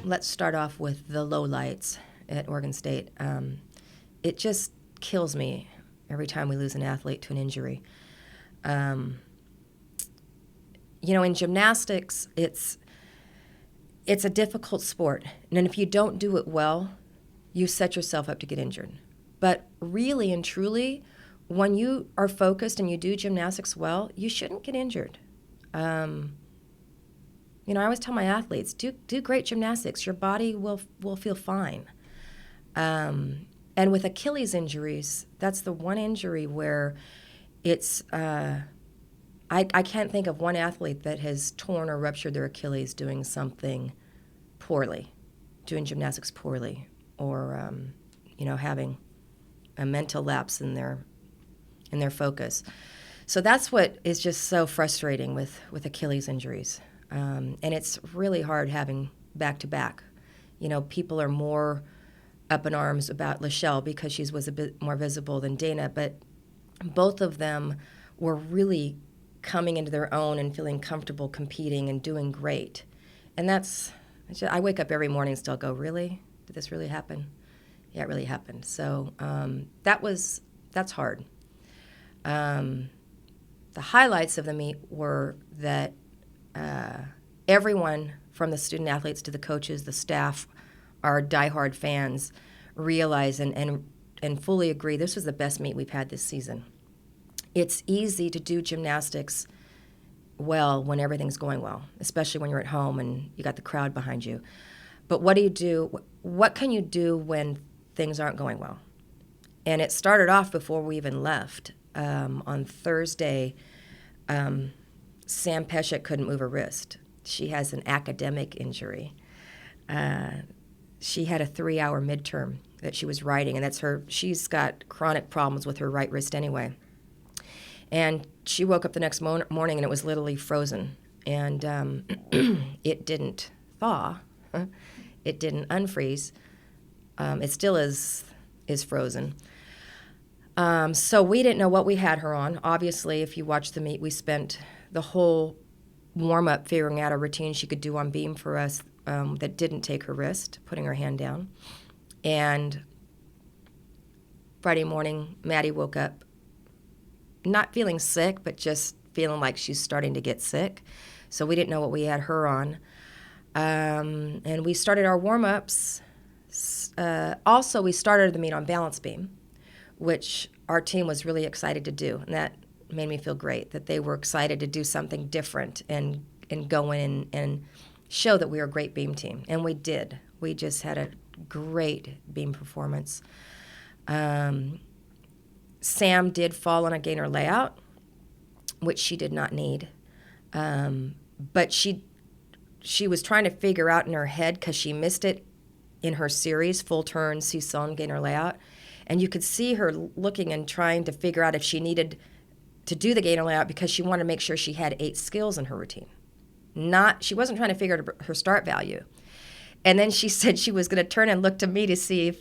let's start off with the lowlights at Oregon State. It just kills me every time we lose an athlete to an injury. In gymnastics, it's a difficult sport. And if you don't do it well, you set yourself up to get injured. But really and truly, when you are focused and you do gymnastics well, you shouldn't get injured. I always tell my athletes, do great gymnastics. Your body will feel fine. And with Achilles injuries, that's the one injury where it's, I can't think of one athlete that has torn or ruptured their Achilles doing something poorly, doing gymnastics poorly, or, having a mental lapse in their focus. So that's what is just so frustrating with Achilles injuries. And it's really hard having back-to-back. People are more up in arms about Lachelle because she was a bit more visible than Dana, but both of them were really coming into their own and feeling comfortable competing and doing great. And I wake up every morning and still go, really? Did this really happen? Yeah, it really happened. So that's hard. The highlights of the meet were that everyone from the student athletes to the coaches, the staff, our diehard fans realize and fully agree this was the best meet we've had this season. It's easy to do gymnastics well when everything's going well, especially when you're at home and you got the crowd behind you. But what do you do? What can you do when things aren't going well? And it started off before we even left. On Thursday, Sam Peshek couldn't move her wrist. She has an academic injury. She had a 3-hour midterm that she was writing, and she's got chronic problems with her right wrist anyway. And she woke up the next morning and it was literally frozen. And it didn't thaw. It didn't unfreeze. It still is frozen. So we didn't know what we had her on. Obviously, if you watch the meet, we spent the whole warm-up figuring out a routine she could do on beam for us that didn't take her wrist, putting her hand down. And Friday morning, Maddie woke up not feeling sick, but just feeling like she's starting to get sick. So we didn't know what we had her on. And we started our warm-ups. Also, we started the meet on balance beam, which our team was really excited to do. And that made me feel great, that they were excited to do something different and go in and show that we were a great beam team. And we did. We just had a great beam performance. Sam did fall on a gainer layout, which she did not need. But she was trying to figure out in her head, because she missed it in her series, full turn, seesaw, and gainer layout. And you could see her looking and trying to figure out if she needed to do the gainer layout because she wanted to make sure she had 8 skills in her routine. She wasn't trying to figure out her start value. And then she said she was going to turn and look to me to see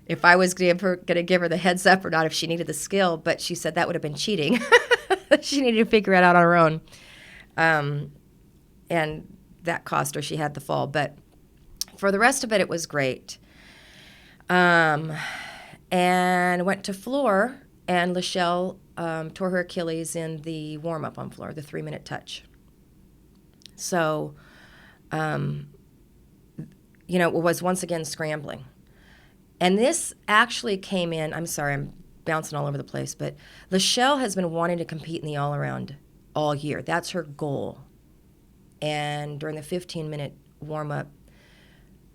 if I was going to give her the heads up or not, if she needed the skill. But she said that would have been cheating. She needed to figure it out on her own. And that cost her. She had the fall. But for the rest of it, it was great. And went to floor, and Lachelle tore her Achilles in the warm-up on floor, the 3-minute touch. So, it was once again scrambling. And this actually came in, I'm sorry, I'm bouncing all over the place, but Lachelle has been wanting to compete in the all-around all year. That's her goal. And during the 15-minute warm-up,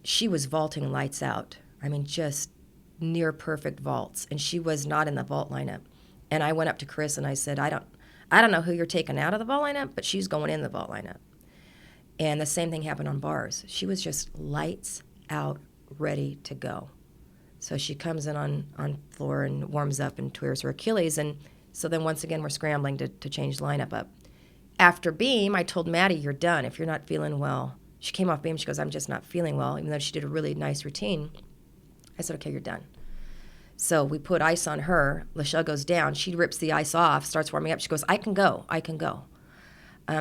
she was vaulting lights out. I mean, just near perfect vaults. And she was not in the vault lineup. And I went up to Chris and I said, I don't know who you're taking out of the vault lineup, but she's going in the vault lineup. And the same thing happened on bars. She was just lights out, ready to go. So she comes in on floor and warms up and tears her Achilles. And so then once again, we're scrambling to change the lineup up. After beam, I told Maddie, you're done. If you're not feeling well. She came off beam. She goes, I'm just not feeling well, even though she did a really nice routine. I said, okay, you're done. So we put ice on her. Lachelle goes down. She rips the ice off, starts warming up. She goes, I can go.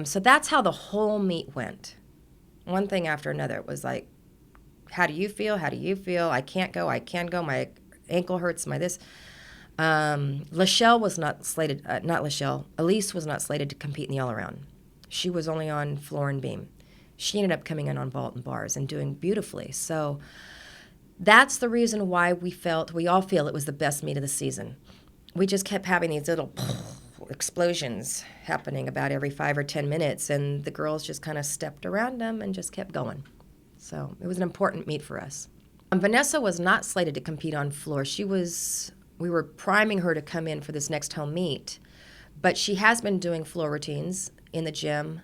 So that's how the whole meet went. One thing after another. It was like How do you feel? How do you feel? I can't go. I can go. My ankle hurts. My this. Lachelle was not slated, not Lachelle, Elise was not slated to compete in the all-around. She was only on floor and beam. She ended up coming in on vault and bars and doing beautifully. So that's the reason why we all feel it was the best meet of the season. We just kept having these little explosions happening about every 5 or 10 minutes, and the girls just kind of stepped around them and just kept going. So it was an important meet for us. Vanessa was not slated to compete on floor. We were priming her to come in for this next home meet, but she has been doing floor routines in the gym.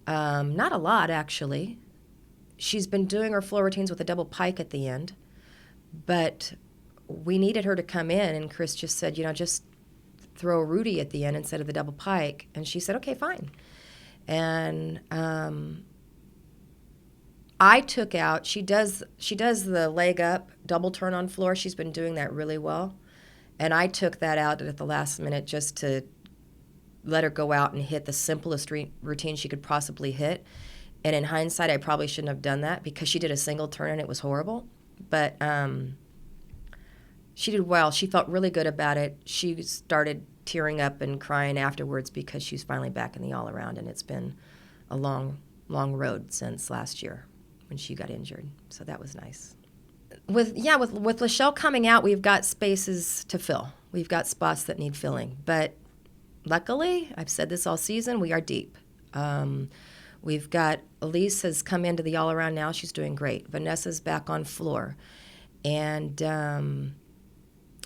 Not a lot, actually. She's been doing her floor routines with a double pike at the end, but we needed her to come in, and Chris just said, just throw a Rudy at the end instead of the double pike, and she said, okay, fine. And I took out, she does the leg up, double turn on floor. She's been doing that really well. And I took that out at the last minute just to let her go out and hit the simplest routine she could possibly hit. And in hindsight, I probably shouldn't have done that because she did a single turn and it was horrible. But she did well. She felt really good about it. She started tearing up and crying afterwards because she's finally back in the all-around. And it's been a long, long road since last year when she got injured. So that was nice. With Lachelle coming out, we've got spaces to fill. We've got spots that need filling. But luckily, I've said this all season, we are deep. We've got Elise has come into the all-around now. She's doing great. Vanessa's back on floor. And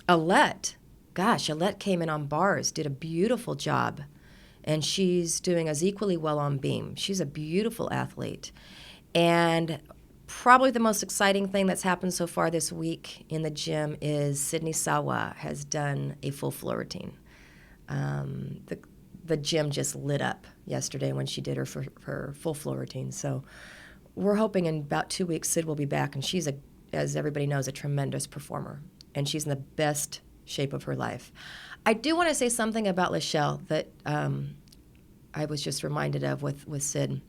Alette came in on bars, did a beautiful job. And she's doing as equally well on beam. She's a beautiful athlete. And probably the most exciting thing that's happened so far this week in the gym is Sydney Sawa has done a full floor routine. The gym just lit up yesterday when she did her full floor routine. So we're hoping in about 2 weeks Sid will be back, and she's, as everybody knows, a tremendous performer, and she's in the best shape of her life. I do want to say something about Lachelle that I was just reminded of with Sid.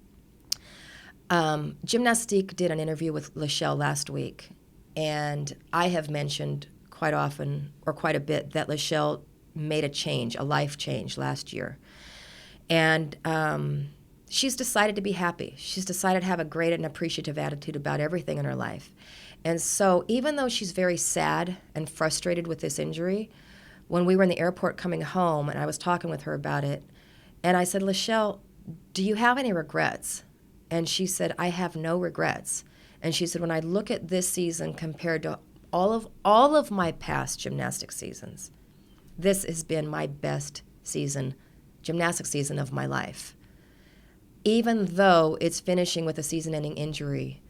Gymnastics did an interview with Lachelle last week, and I have mentioned quite often, or quite a bit, that Lachelle made a life change last year. And she's decided to be happy. She's decided to have a great and appreciative attitude about everything in her life. And so even though she's very sad and frustrated with this injury, when we were in the airport coming home and I was talking with her about it, and I said, Lachelle, do you have any regrets? And she said, I have no regrets. And she said, when I look at this season compared to all of my past gymnastics seasons, this has been my best gymnastics season of my life. Even though it's finishing with a season-ending injury,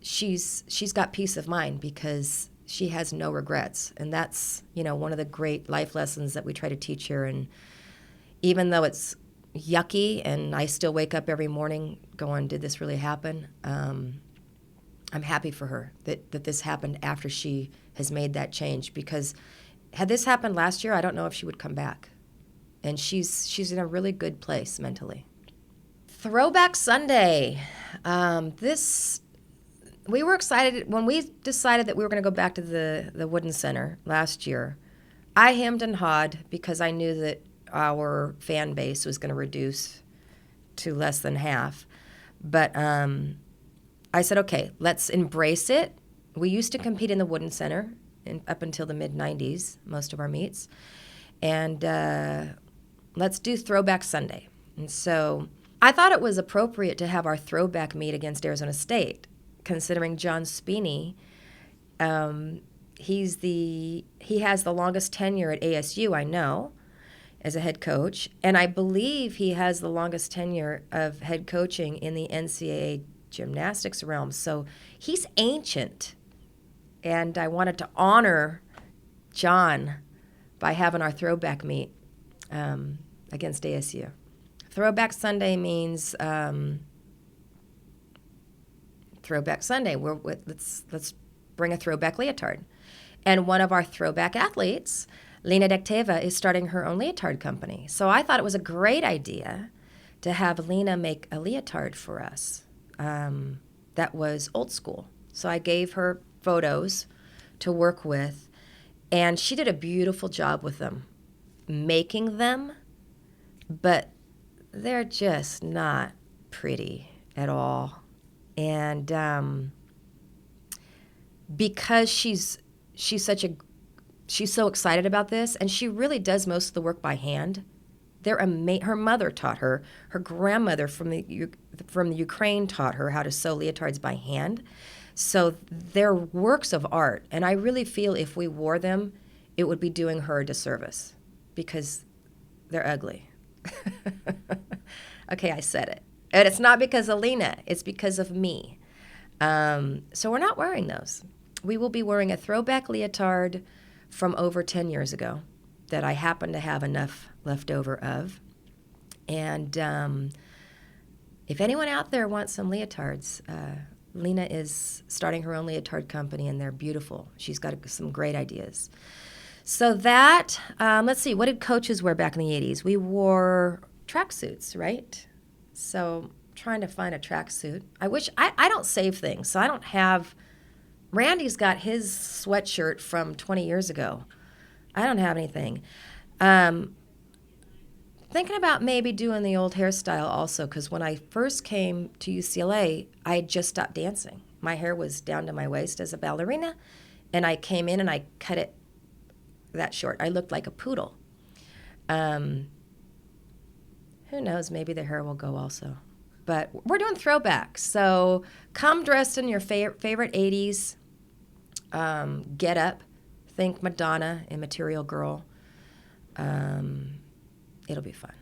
she's got peace of mind because she has no regrets. And that's, one of the great life lessons that we try to teach her. And even though it's yucky and I still wake up every morning going, did this really happen? I'm happy for her that this happened after she has made that change, because had this happened last year, I don't know if she would come back. And she's in a really good place mentally. Throwback Sunday. We were excited when we decided that we were going to go back to the Wooden Center last year. I hemmed and hawed because I knew that our fan base was going to reduce to less than half. But I said, okay, let's embrace it. We used to compete in the Wooden Center up until the mid-'90s, most of our meets. And let's do Throwback Sunday. And so I thought it was appropriate to have our throwback meet against Arizona State, considering John Spini, he has the longest tenure at ASU, I know, as a head coach, and I believe he has the longest tenure of head coaching in the NCAA gymnastics realm. So he's ancient, and I wanted to honor John by having our throwback meet against ASU. Throwback Sunday means Throwback Sunday. Let's bring a throwback leotard. And one of our throwback athletes, Lena Dekteva, is starting her own leotard company. So I thought it was a great idea to have Lena make a leotard for us that was old school. So I gave her photos to work with, and she did a beautiful job with them, making them, but they're just not pretty at all. And because she's so excited about this, and she really does most of the work by hand. Her mother taught her. Her grandmother from the Ukraine taught her how to sew leotards by hand. So they're works of art, and I really feel if we wore them, it would be doing her a disservice because they're ugly. Okay, I said it. And it's not because of Lena. It's because of me. So we're not wearing those. We will be wearing a throwback leotard from over 10 years ago that I happen to have enough left over of. And if anyone out there wants some leotards, Lena is starting her own leotard company, and they're beautiful. She's got some great ideas. So that, let's see, what did coaches wear back in the 80s? We wore tracksuits, right? So trying to find a tracksuit. I don't save things, so I don't have, Randy's got his sweatshirt from 20 years ago. I don't have anything. Thinking about maybe doing the old hairstyle also, because when I first came to UCLA, I had just stopped dancing. My hair was down to my waist as a ballerina, and I came in and I cut it that short. I looked like a poodle. Who knows? Maybe the hair will go also. But we're doing throwbacks, so come dressed in your favorite 80s get up. Think Madonna and Material Girl. It'll be fun.